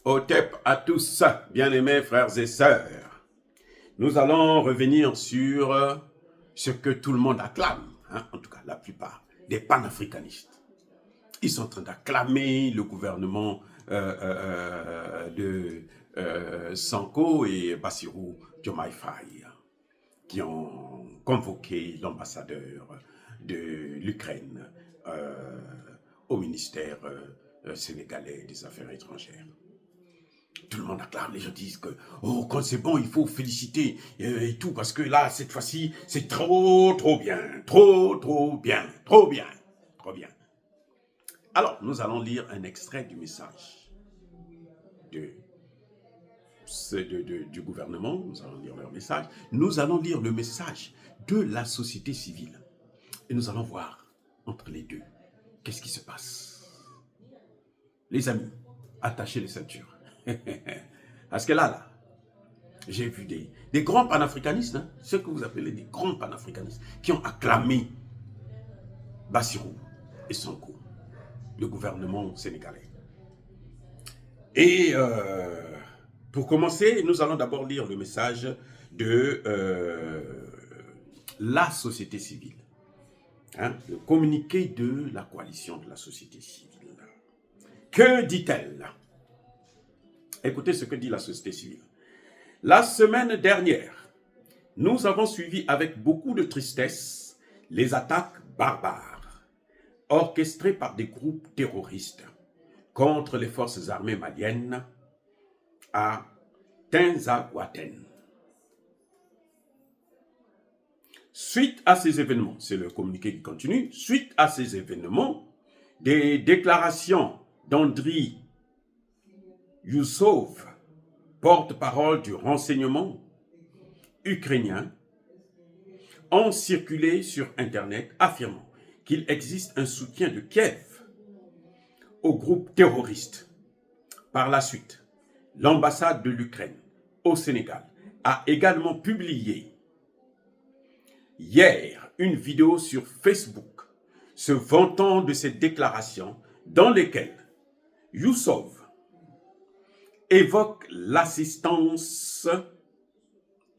Otep à tous, bien-aimés frères et sœurs. Nous allons revenir sur ce que tout le monde acclame, en tout cas la plupart, des panafricanistes. Ils sont en train d'acclamer le gouvernement de Sanko et Bassirou Diomaye Faye, qui ont convoqué l'ambassadeur de l'Ukraine au ministère sénégalais des Affaires étrangères. Tout le monde acclame, les gens disent que quand c'est bon, il faut féliciter et tout, parce que là, cette fois-ci, c'est trop bien, trop bien. Alors, nous allons lire un extrait du message du gouvernement, nous allons lire leur message, nous allons lire le message de la société civile, et nous allons voir entre les deux, qu'est-ce qui se passe. Les amis, attachez les ceintures. Parce que là, j'ai vu des grands panafricanistes, ce que vous appelez des grands panafricanistes, qui ont acclamé Bassirou et Sonko, le gouvernement sénégalais. Et pour commencer, nous allons d'abord lire le message de la société civile. Le communiqué de la coalition de la société civile. Que dit-elle? Écoutez ce que dit la société civile. La semaine dernière, nous avons suivi avec beaucoup de tristesse les attaques barbares orchestrées par des groupes terroristes contre les forces armées maliennes à Tinzaouaten. Suite à ces événements, c'est le communiqué qui continue, suite à ces événements, des déclarations d'Andriy Youssouf, porte-parole du renseignement ukrainien, ont circulé sur Internet affirmant qu'il existe un soutien de Kiev au groupe terroriste. Par la suite, l'ambassade de l'Ukraine au Sénégal a également publié hier une vidéo sur Facebook se vantant de ces déclarations dans lesquelles Youssouf évoque l'assistance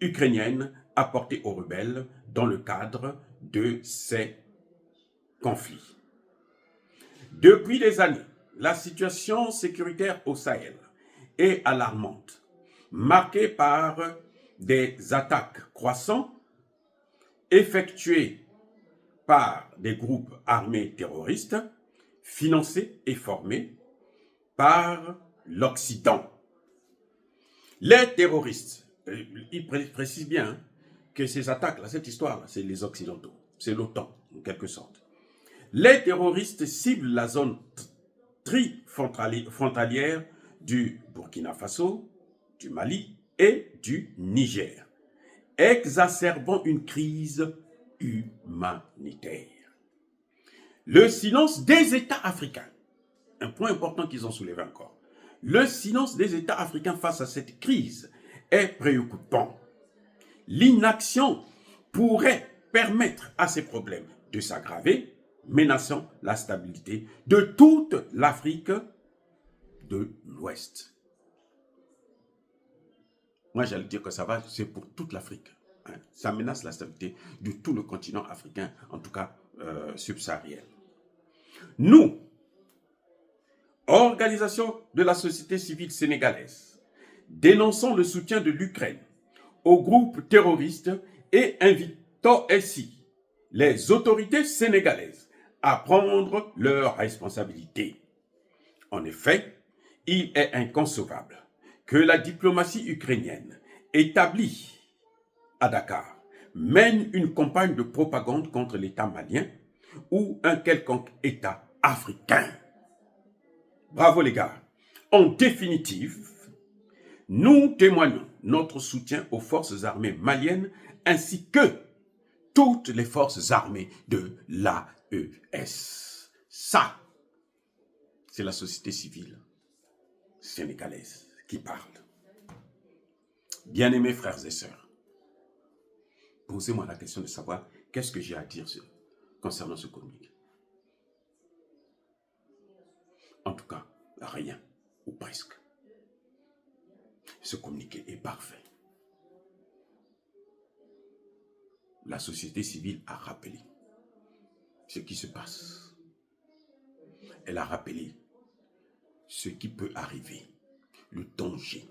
ukrainienne apportée aux rebelles dans le cadre de ces conflits. Depuis des années, la situation sécuritaire au Sahel est alarmante, marquée par des attaques croissantes effectuées par des groupes armés terroristes, financés et formés par l'Occident. Les terroristes, ils précisent bien que ces attaques-là, cette histoire-là, c'est les Occidentaux, c'est l'OTAN, en quelque sorte. Les terroristes ciblent la zone frontalière du Burkina Faso, du Mali et du Niger, exacerbant une crise humanitaire. Le silence des États africains, un point important qu'ils ont soulevé encore, le silence des États africains face à cette crise est préoccupant. L'inaction pourrait permettre à ces problèmes de s'aggraver, menaçant la stabilité de toute l'Afrique de l'Ouest. Moi, j'allais dire que ça va, c'est pour toute l'Afrique. Ça menace la stabilité de tout le continent africain, en tout cas subsaharien. Nous, organisation de la société civile sénégalaise, dénonçons le soutien de l'Ukraine aux groupes terroristes et invitons ainsi les autorités sénégalaises à prendre leurs responsabilités. En effet, il est inconcevable que la diplomatie ukrainienne établie à Dakar mène une campagne de propagande contre l'État malien ou un quelconque État africain. Bravo les gars. En définitive, nous témoignons notre soutien aux forces armées maliennes ainsi que toutes les forces armées de l'AES. Ça, c'est la société civile sénégalaise qui parle. Bien-aimés frères et sœurs, posez-moi la question de savoir qu'est-ce que j'ai à dire concernant ce communiqué. En tout cas, rien, ou presque. Ce communiqué est parfait. La société civile a rappelé ce qui se passe. Elle a rappelé ce qui peut arriver, le danger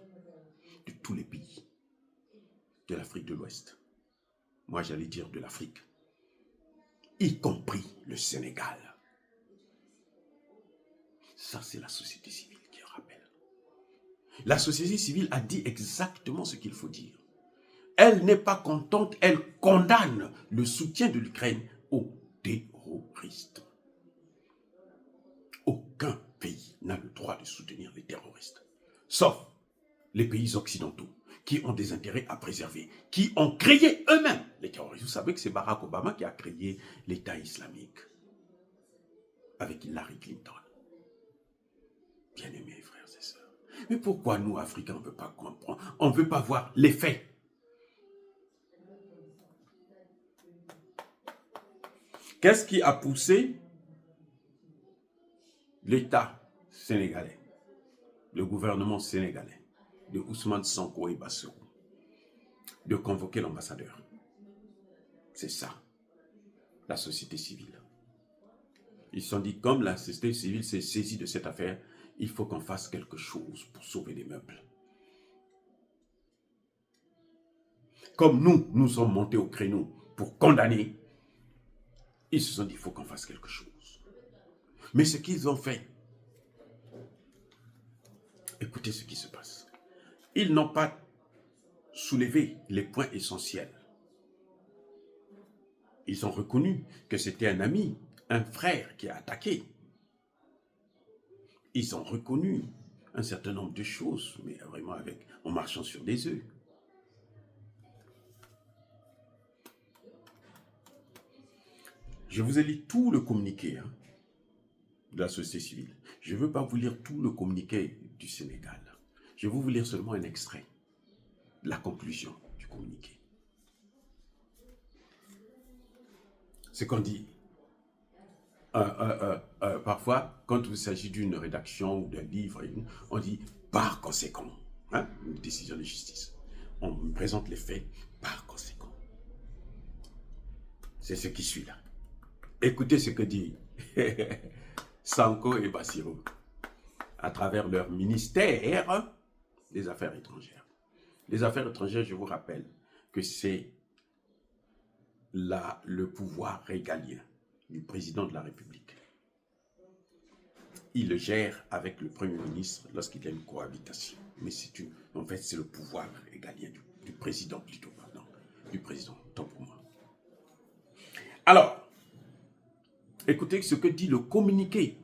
de tous les pays de l'Afrique de l'Ouest. Moi, j'allais dire de l'Afrique, y compris le Sénégal. Ça, c'est la société civile qui rappelle. La société civile a dit exactement ce qu'il faut dire. Elle n'est pas contente, elle condamne le soutien de l'Ukraine aux terroristes. Aucun pays n'a le droit de soutenir les terroristes, sauf les pays occidentaux qui ont des intérêts à préserver, qui ont créé eux-mêmes les terroristes. Vous savez que c'est Barack Obama qui a créé l'État islamique avec Hillary Clinton. Bien-aimés frères et sœurs. Mais pourquoi nous, Africains, on ne veut pas comprendre? On ne veut pas voir les faits. Qu'est-ce qui a poussé l'État sénégalais, le gouvernement sénégalais, de Ousmane Sonko et Bassirou, de convoquer l'ambassadeur? C'est ça, la société civile. Ils se sont dit, comme la société civile s'est saisie de cette affaire, il faut qu'on fasse quelque chose pour sauver les meubles. Comme nous sommes montés au créneau pour condamner, ils se sont dit, il faut qu'on fasse quelque chose. Mais ce qu'ils ont fait, écoutez ce qui se passe. Ils n'ont pas soulevé les points essentiels. Ils ont reconnu que c'était un ami, un frère qui a attaqué. Ils ont reconnu un certain nombre de choses, mais vraiment en marchant sur des œufs. Je vous ai lu tout le communiqué de la société civile. Je ne veux pas vous lire tout le communiqué du Sénégal. Je vais vous lire seulement un extrait, la conclusion du communiqué. C'est qu'on dit, parfois, quand il s'agit d'une rédaction ou d'un livre, on dit par conséquent, une décision de justice. On présente les faits par conséquent. C'est ce qui suit là. Écoutez ce que dit Sonko et Bassirou à travers leur ministère des Affaires étrangères. Les Affaires étrangères, je vous rappelle que c'est le pouvoir régalien du président de la République. Il le gère avec le Premier ministre lorsqu'il y a une cohabitation. Mais en fait, c'est le pouvoir régalien du président plutôt, pardon, du président, tant pour moi. Alors, écoutez ce que dit le communiqué.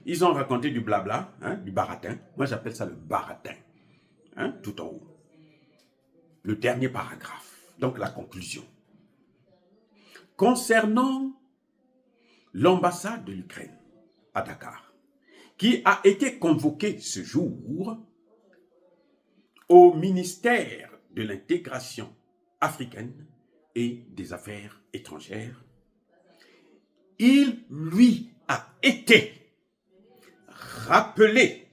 Ils ont raconté du blabla, du baratin. Moi, j'appelle ça le baratin, tout en haut. Le dernier paragraphe, donc la conclusion. Concernant l'ambassade de l'Ukraine à Dakar, qui a été convoquée ce jour au ministère de l'intégration africaine et des affaires étrangères, il lui a été rappelé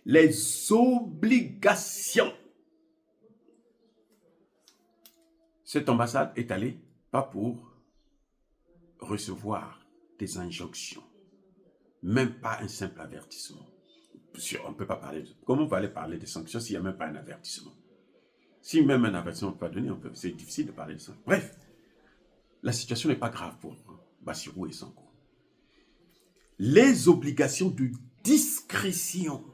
les obligations. Cette ambassade est allée pas pour recevoir des injonctions, même pas un simple avertissement. On ne peut pas parler comment on va aller parler des sanctions s'il n'y a même pas un avertissement? Si même un avertissement n'est pas donné, c'est difficile de parler de ça. Bref, la situation n'est pas grave pour Bassirou et Sonko. Les obligations de discrétion,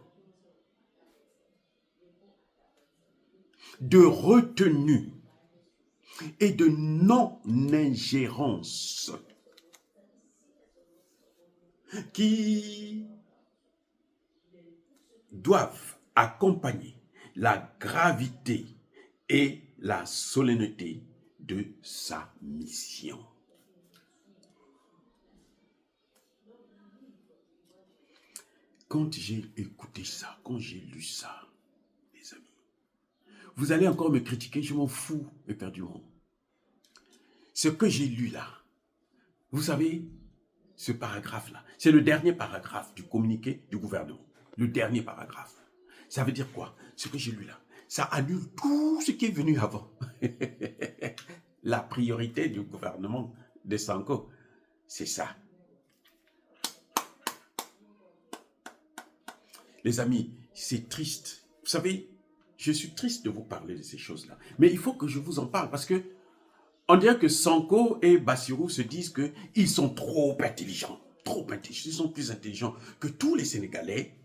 de retenue et de non-ingérence qui doivent accompagner la gravité et la solennité de sa mission. Quand j'ai écouté ça, quand j'ai lu ça, les amis, vous allez encore me critiquer, je m'en fous éperdument. Ce que j'ai lu là, vous savez, ce paragraphe-là, c'est le dernier paragraphe du communiqué du gouvernement. Le dernier paragraphe. Ça veut dire quoi? ce que j'ai lu là, ça annule tout ce qui est venu avant. La priorité du gouvernement de Sanko, c'est ça. Les amis, c'est triste. Vous savez, je suis triste de vous parler de ces choses-là. Mais il faut que je vous en parle parce que on dirait que Sanko et Bassirou se disent qu'ils sont trop intelligents. Trop intelligents. Ils sont plus intelligents que tous les Sénégalais,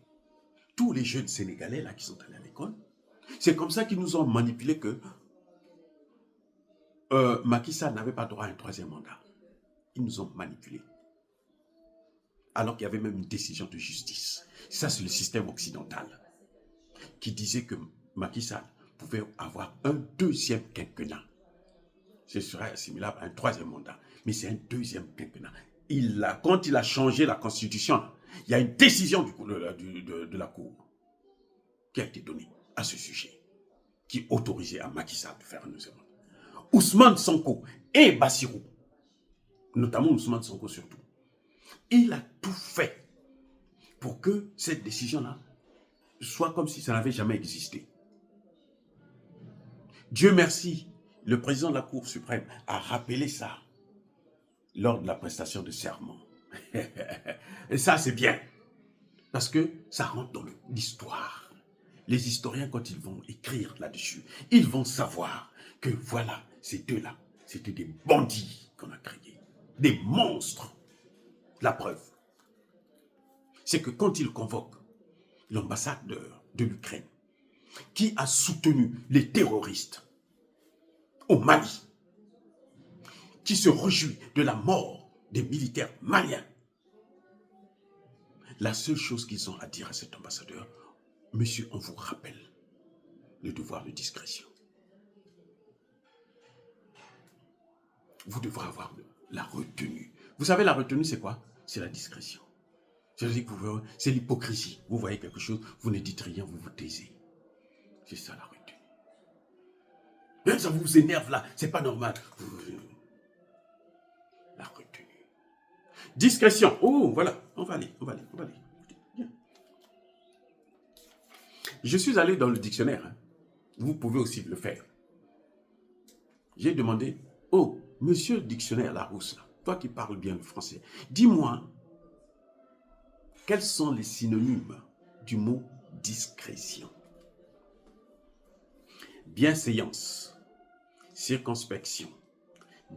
tous les jeunes Sénégalais là qui sont allés à l'école. C'est comme ça qu'ils nous ont manipulé que Macky Sall n'avait pas droit à un troisième mandat. Ils nous ont manipulés. Alors qu'il y avait même une décision de justice. Ça, c'est le système occidental qui disait que Macky Sall pouvait avoir un deuxième quinquennat. Ce serait assimilable à un troisième mandat. Mais c'est un deuxième quinquennat. Quand il a changé la constitution, il y a une décision de la Cour qui a été donnée à ce sujet, qui autorisait à Macky Sall de faire un deuxième mandat. Ousmane Sonko et Bassirou, notamment Ousmane Sonko surtout, il a tout fait pour que cette décision-là soit comme si ça n'avait jamais existé. Dieu merci, le président de la Cour suprême a rappelé ça lors de la prestation de serment. Et ça, c'est bien, parce que ça rentre dans l'histoire. Les historiens, quand ils vont écrire là-dessus, ils vont savoir que voilà, ces deux-là, c'était des bandits qu'on a créés, des monstres. La preuve, c'est que quand ils convoquent l'ambassadeur de l'Ukraine, qui a soutenu les terroristes au Mali, qui se réjouit de la mort des militaires maliens, la seule chose qu'ils ont à dire à cet ambassadeur, monsieur, on vous rappelle le devoir de discrétion. Vous devrez avoir la retenue. Vous savez, la retenue, c'est quoi? C'est la discrétion. C'est l'hypocrisie. Vous voyez quelque chose, vous ne dites rien, vous vous taisez. C'est ça la retenue. Même ça vous énerve là, c'est pas normal. La retenue. Discrétion. Oh, voilà, on va aller. Bien. Je suis allé dans le dictionnaire. Vous pouvez aussi le faire. J'ai demandé, oh, monsieur le dictionnaire Larousse, toi qui parles bien le français, dis-moi, quels sont les synonymes du mot discrétion? Bienséance, circonspection,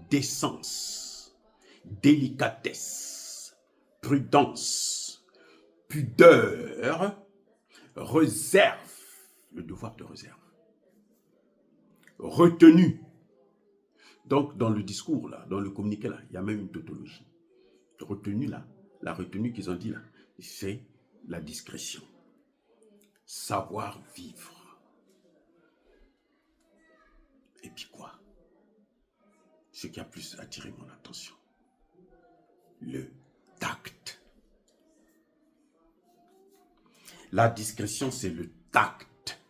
décence, délicatesse, prudence, pudeur, réserve, le devoir de réserve, retenue. Donc, dans le discours, là, dans le communiqué, là, il y a même une tautologie. Retenue, là, la retenue qu'ils ont dit, là, c'est la discrétion. Savoir vivre. Et puis quoi? Ce qui a plus attiré mon attention. Le tact. La discrétion, c'est le tact.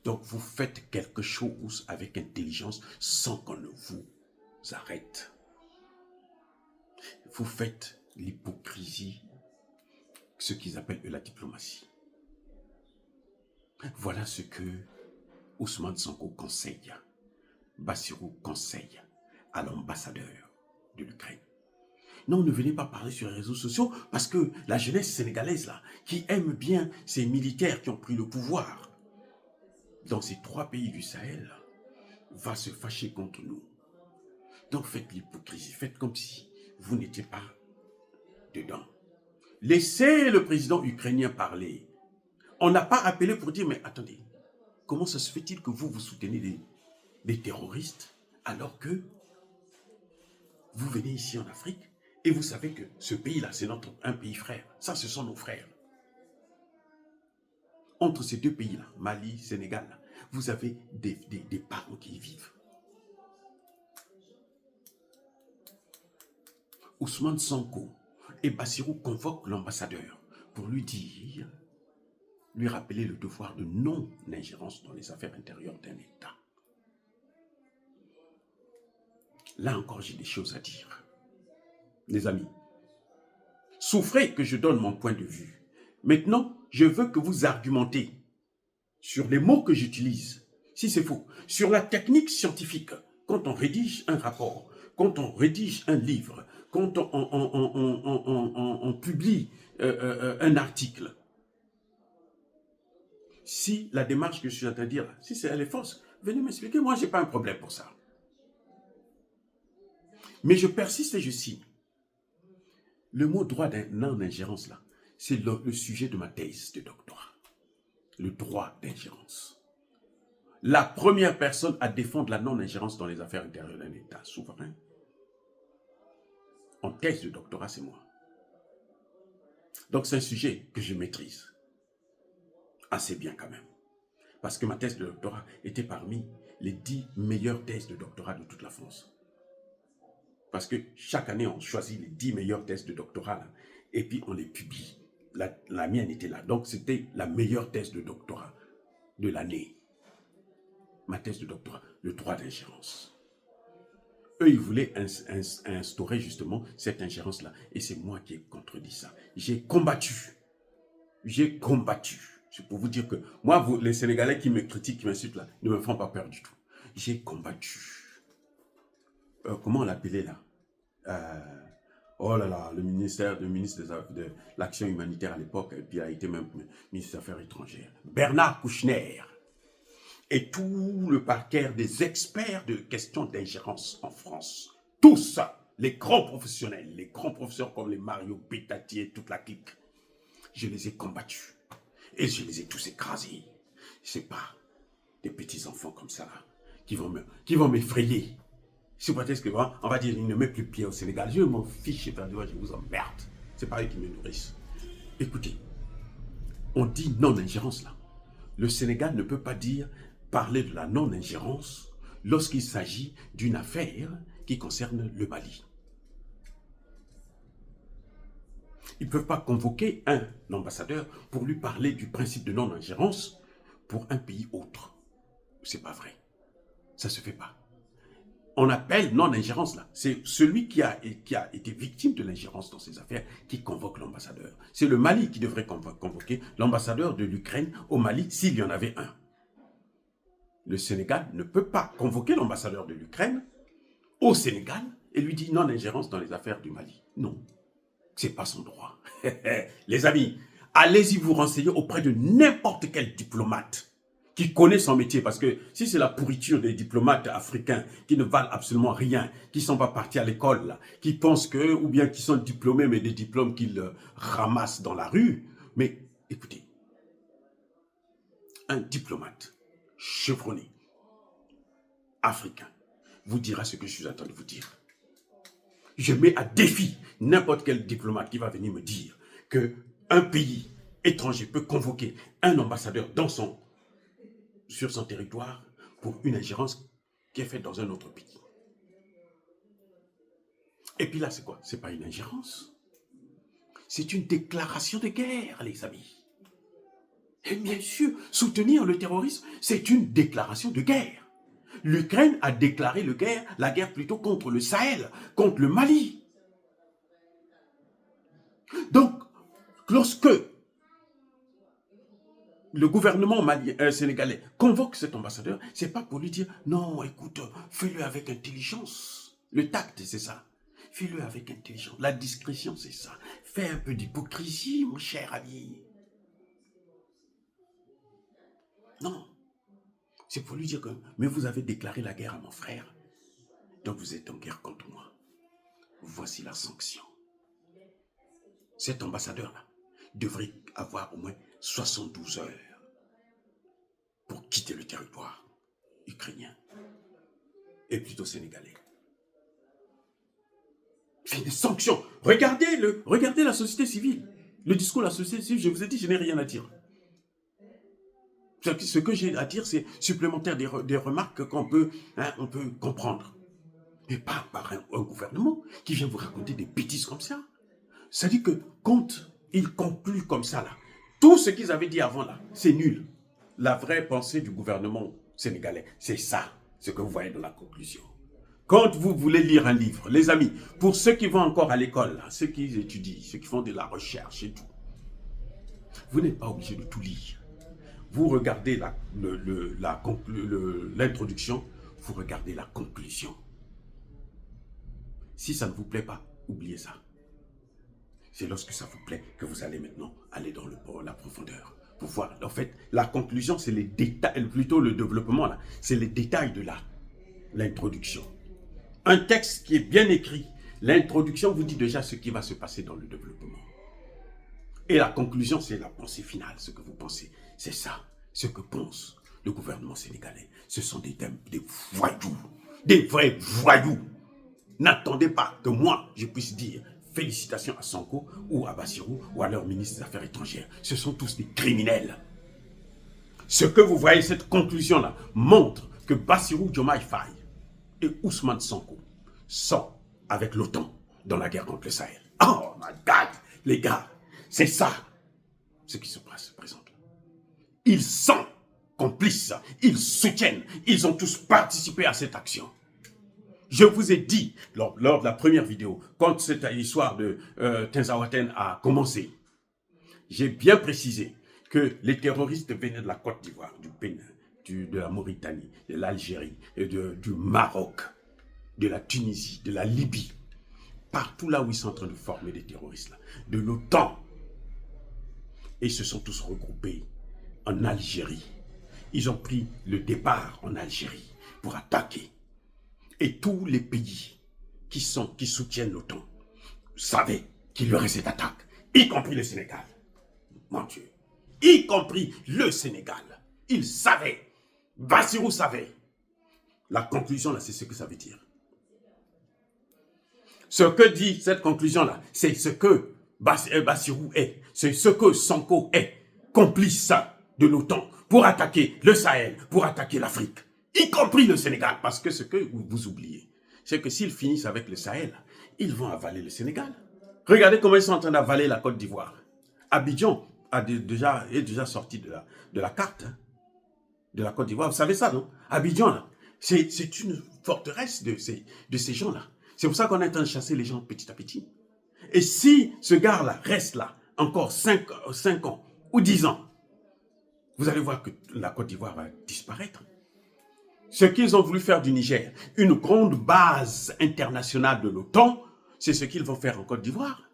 Donc, vous faites quelque chose avec intelligence sans qu'on ne vous arrête. Vous faites l'hypocrisie, ce qu'ils appellent la diplomatie. Voilà ce que Ousmane Sonko conseille, Bassirou conseille à l'ambassadeur de l'Ukraine. Non, ne venez pas parler sur les réseaux sociaux parce que la jeunesse sénégalaise, là, qui aime bien ces militaires qui ont pris le pouvoir dans ces 3 pays du Sahel, va se fâcher contre nous. Donc faites l'hypocrisie, faites comme si vous n'étiez pas dedans. Laissez le président ukrainien parler. On n'a pas appelé pour dire, mais attendez, comment ça se fait-il que vous soutenez des terroristes alors que vous venez ici en Afrique et vous savez que ce pays-là, c'est un pays frère. Ça, ce sont nos frères. Entre ces 2 pays-là, Mali, Sénégal, là, vous avez des parents qui y vivent. Ousmane Sonko et Bassirou convoquent l'ambassadeur pour lui dire, lui rappeler le devoir de non-ingérence dans les affaires intérieures d'un État. Là encore, j'ai des choses à dire. Les amis, souffrez que je donne mon point de vue. Maintenant, je veux que vous argumentez sur les mots que j'utilise, si c'est faux, sur la technique scientifique, quand on rédige un rapport, quand on rédige un livre, quand on publie un article, si la démarche que je suis en train de dire, si elle est fausse, venez m'expliquer, moi je n'ai pas un problème pour ça. Mais je persiste et je signe. Le mot droit de non-ingérence là, c'est le sujet de ma thèse de doctorat. Le droit d'ingérence. La première personne à défendre la non-ingérence dans les affaires intérieures d'un État souverain, en thèse de doctorat, c'est moi. Donc c'est un sujet que je maîtrise assez bien quand même. Parce que ma thèse de doctorat était parmi les 10 meilleures thèses de doctorat de toute la France. Parce que chaque année, on choisit les 10 meilleures thèses de doctorat là, et puis on les publie. La mienne était là. Donc, c'était la meilleure thèse de doctorat de l'année. Ma thèse de doctorat, le droit d'ingérence. Eux, ils voulaient instaurer justement cette ingérence-là. Et c'est moi qui ai contredit ça. J'ai combattu. J'ai combattu. C'est pour vous dire que moi, les Sénégalais qui me critiquent, qui m'insultent là, ne me font pas peur du tout. J'ai combattu. Comment on l'appelait là oh là là, le ministre de l'Action humanitaire à l'époque, et puis il a été même ministre des Affaires étrangères. Bernard Kouchner et tout le parquet des experts de questions d'ingérence en France. Tous, les grands professionnels comme les Mario Bettati et toute la clique, je les ai combattus. Et je les ai tous écrasés. C'est pas des petits enfants comme ça là, qui vont m'effrayer. C'est peut-être que on va dire, il ne met plus pied au Sénégal. Je m'en fiche, je vous emmerde. C'est pas eux qui me nourrissent. Écoutez, on dit non-ingérence là. Le Sénégal ne peut pas parler de la non-ingérence lorsqu'il s'agit d'une affaire qui concerne le Mali. Ils ne peuvent pas convoquer un ambassadeur pour lui parler du principe de non-ingérence pour un pays autre. C'est pas vrai. Ça se fait pas. On appelle non-ingérence là. C'est celui qui a été victime de l'ingérence dans ces affaires qui convoque l'ambassadeur. C'est le Mali qui devrait convoquer l'ambassadeur de l'Ukraine au Mali s'il y en avait un. Le Sénégal ne peut pas convoquer l'ambassadeur de l'Ukraine au Sénégal et lui dire non-ingérence dans les affaires du Mali. Non, c'est pas son droit. Les amis, allez-y vous renseigner auprès de n'importe quel diplomate qui connaît son métier, parce que si c'est la pourriture des diplomates africains qui ne valent absolument rien, qui ne sont pas partis à l'école, qui pensent que, ou bien qui sont diplômés, mais des diplômes qu'ils ramassent dans la rue, mais écoutez, un diplomate chevronné, africain, vous dira ce que je suis en train de vous dire. Je mets à défi n'importe quel diplomate qui va venir me dire qu'un pays étranger peut convoquer un ambassadeur sur son territoire pour une ingérence qui est faite dans un autre pays. Et puis là, c'est quoi? C'est pas une ingérence. C'est une déclaration de guerre, les amis. Et bien sûr, soutenir le terrorisme, c'est une déclaration de guerre. L'Ukraine a déclaré la guerre plutôt contre le Sahel, contre le Mali. Donc, lorsque le gouvernement sénégalais convoque cet ambassadeur, c'est pas pour lui dire « Non, écoute, fais-le avec intelligence. » Le tact, c'est ça. Fais-le avec intelligence. La discrétion, c'est ça. Fais un peu d'hypocrisie, mon cher ami. Non. C'est pour lui dire que « Mais vous avez déclaré la guerre à mon frère. Donc vous êtes en guerre contre moi. Voici la sanction. » Cet ambassadeur-là devrait avoir au moins 72 heures pour quitter le territoire ukrainien et plutôt sénégalais. C'est des sanctions. Regardez la société civile. Le discours de la société civile, je vous ai dit, je n'ai rien à dire. Ce que j'ai à dire, c'est supplémentaire des remarques qu'on peut comprendre. Mais pas par un gouvernement qui vient vous raconter des bêtises comme ça. Ça dit que quand ils concluent comme ça, là, tout ce qu'ils avaient dit avant, là, c'est nul. La vraie pensée du gouvernement sénégalais, c'est ça, ce que vous voyez dans la conclusion. Quand vous voulez lire un livre, les amis, pour ceux qui vont encore à l'école, là, ceux qui étudient, ceux qui font de la recherche et tout, vous n'êtes pas obligé de tout lire. vous regardez l'introduction, vous regardez la conclusion. Si ça ne vous plaît pas, oubliez ça. C'est lorsque ça vous plaît que vous allez maintenant aller dans la profondeur. Pour voir, en fait, la conclusion, c'est les détails, plutôt le développement, là, c'est les détails de l'introduction. Un texte qui est bien écrit, l'introduction vous dit déjà ce qui va se passer dans le développement. Et la conclusion, c'est la pensée finale, ce que vous pensez. C'est ça, ce que pense le gouvernement sénégalais. Ce sont des voyous, des vrais voyous. N'attendez pas que moi, je puisse dire félicitations à Sonko ou à Bassirou ou à leur ministre des Affaires étrangères. Ce sont tous des criminels. Ce que vous voyez, cette conclusion-là, montre que Bassirou Diomaye Faye et Ousmane Sonko sont avec l'OTAN dans la guerre contre le Sahel. Oh my God, les gars, c'est ça ce qui se présente. Ils sont complices, ils soutiennent, ils ont tous participé à cette action. Je vous ai dit, lors de la première vidéo, quand cette histoire de Tinzaouaten a commencé, j'ai bien précisé que les terroristes venaient de la Côte d'Ivoire, du Bénin, de la Mauritanie, de l'Algérie, du Maroc, de la Tunisie, de la Libye. Partout là où ils sont en train de former des terroristes, là, de l'OTAN. Et ils se sont tous regroupés en Algérie. Ils ont pris le départ en Algérie pour attaquer. Et tous les pays qui soutiennent l'OTAN savaient qu'il y aurait cette attaque, y compris le Sénégal. Mon Dieu, y compris le Sénégal. Ils savaient, Bassirou savait. La conclusion là, c'est ce que ça veut dire. Ce que dit cette conclusion-là, c'est ce que Bassirou est, c'est ce que Sonko est, complice de l'OTAN pour attaquer le Sahel, pour attaquer l'Afrique, y compris le Sénégal. Parce que ce que vous oubliez, c'est que s'ils finissent avec le Sahel, ils vont avaler le Sénégal. Regardez comment ils sont en train d'avaler la Côte d'Ivoire. Abidjan est déjà sorti de la carte de la Côte d'Ivoire. Vous savez ça, non? Abidjan, c'est une forteresse de ces gens-là. C'est pour ça qu'on est en train de chasser les gens petit à petit. Et si ce gars-là reste là encore 5 ans ou 10 ans, vous allez voir que la Côte d'Ivoire va disparaître. Ce qu'ils ont voulu faire du Niger, une grande base internationale de l'OTAN, c'est ce qu'ils vont faire en Côte d'Ivoire.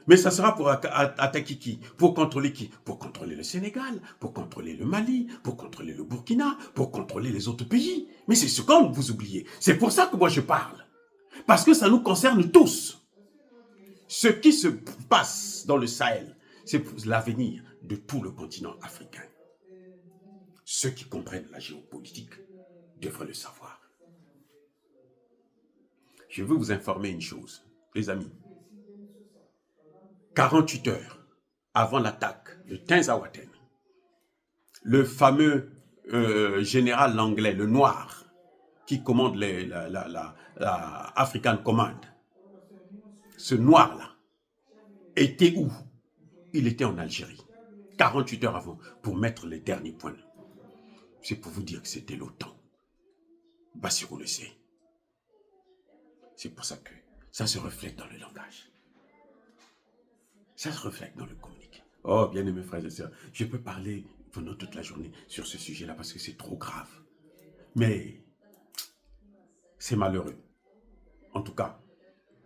Mais ça sera pour attaquer qui? Pour contrôler qui? Pour contrôler le Sénégal, pour contrôler le Mali, pour contrôler le Burkina, pour contrôler les autres pays. Mais c'est ce que vous oubliez. C'est pour ça que moi je parle. Parce que ça nous concerne tous. Ce qui se passe dans le Sahel, c'est pour l'avenir de tout le continent africain. Ceux qui comprennent la géopolitique devraient le savoir. Je veux vous informer une chose, les amis. 48 heures avant l'attaque de Tinzaouaten, le fameux général anglais, le noir, qui commande la African Command, ce noir-là, était où? Il était en Algérie, 48 heures avant, pour mettre les derniers points. C'est pour vous dire que c'était l'OTAN. Bassirou le sait. C'est pour ça que ça se reflète dans le langage. Ça se reflète dans le communiqué. Oh, bien-aimés frères et sœurs, je peux parler pendant toute la journée sur ce sujet-là parce que c'est trop grave. Mais c'est malheureux. En tout cas,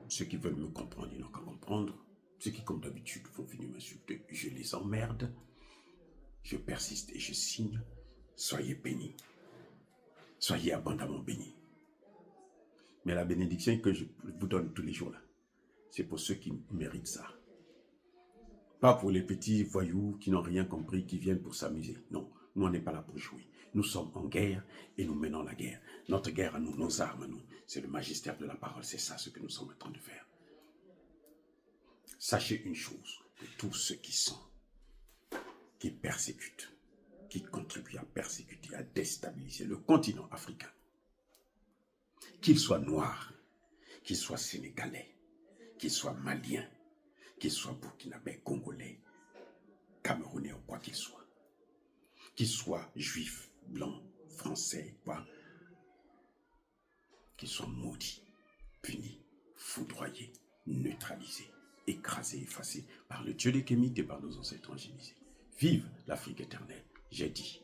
ceux qui veulent me comprendre, ils n'ont qu'à comprendre. Ceux qui, comme d'habitude, vont venir m'insulter, je les emmerde. Je persiste et je signe. Soyez bénis. Soyez abondamment bénis. Mais la bénédiction que je vous donne tous les jours, là, c'est pour ceux qui méritent ça. Pas pour les petits voyous qui n'ont rien compris, qui viennent pour s'amuser. Non, nous, on n'est pas là pour jouer. Nous sommes en guerre et nous menons la guerre. Notre guerre à nous, nos armes à nous, c'est le magistère de la parole. C'est ça ce que nous sommes en train de faire. Sachez une chose, que tous ceux qui persécutent, qui contribuent à persécuter, à déstabiliser le continent africain, qu'ils soient noirs, qu'ils soient sénégalais, qu'ils soient maliens, qu'ils soient burkinabés, congolais, camerounais ou quoi qu'ils soient juifs, blancs, français, quoi, qu'ils soient maudits, punis, foudroyés, neutralisés, écrasés, effacés par le Dieu des Kémites et par nos ancêtres angélisés. Vive l'Afrique éternelle! j'ai dit.